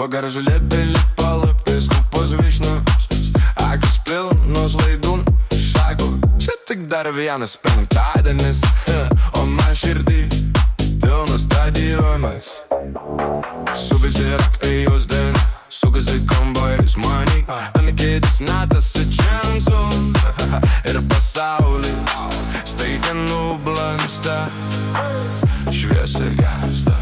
В garažu lipili palapis, lūpos vyšnios, akis pilnos laidų šaikų. Čia tik dar vienas penktadienis, o man širdį pilnas stadionas. Subicirak ėjos den, sukasi kambaris mani, ant kėdės natasi džinsų. Ir pasaulis staiga nublanksta, šviesa gęsta,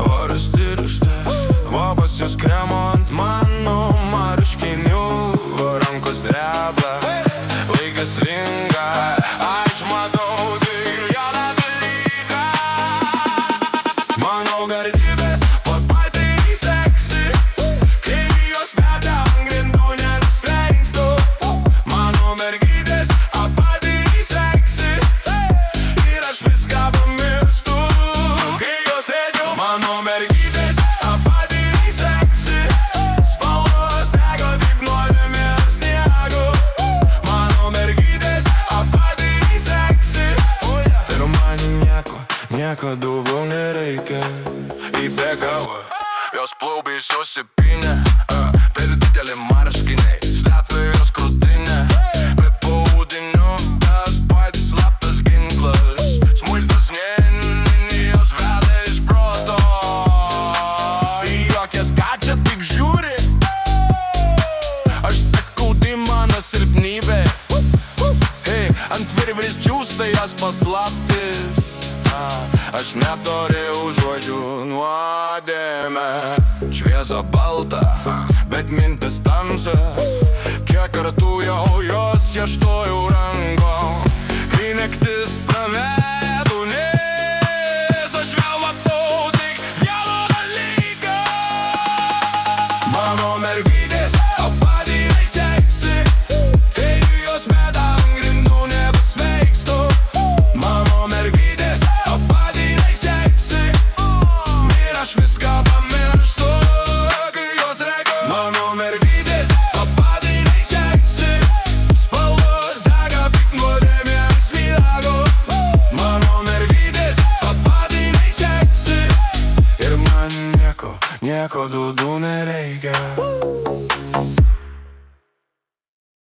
oras tirštas, kvapas jos kremo ant mano marškinių, rankos dreba, laikas svinga, aš matau tik vieną dalyką. Mano gardybės papatį seksi, kai jos veda ant grindų nebeslenkstu. Mano mergytės apatį seksi, ir aš viską pamirštu, kai jos tėdžiu. Mano mergytės apatį seksi, spalvos dega kaip nuodėmės sniegu. Mano mergytės apatį seksi, ir man nieko daugiau nereikia. Įbėgavo, jos plaubai susipynė, per didelį marškiniai slepia jos krūtinę. Be paudinių tas patys slaptas ginklas, smulkios jos veda iš proto. Į jokias ką čia tik žiūri, aš sakau, tai mano silpnybė. Hei, ant virvės džiūsta jos paslaptis, aš netoli užuodžiu nuodėmę. Šviesa balta, bet mintis tamsios, kiek kartų jau jos ieškojau rankom, kai naktis praverė.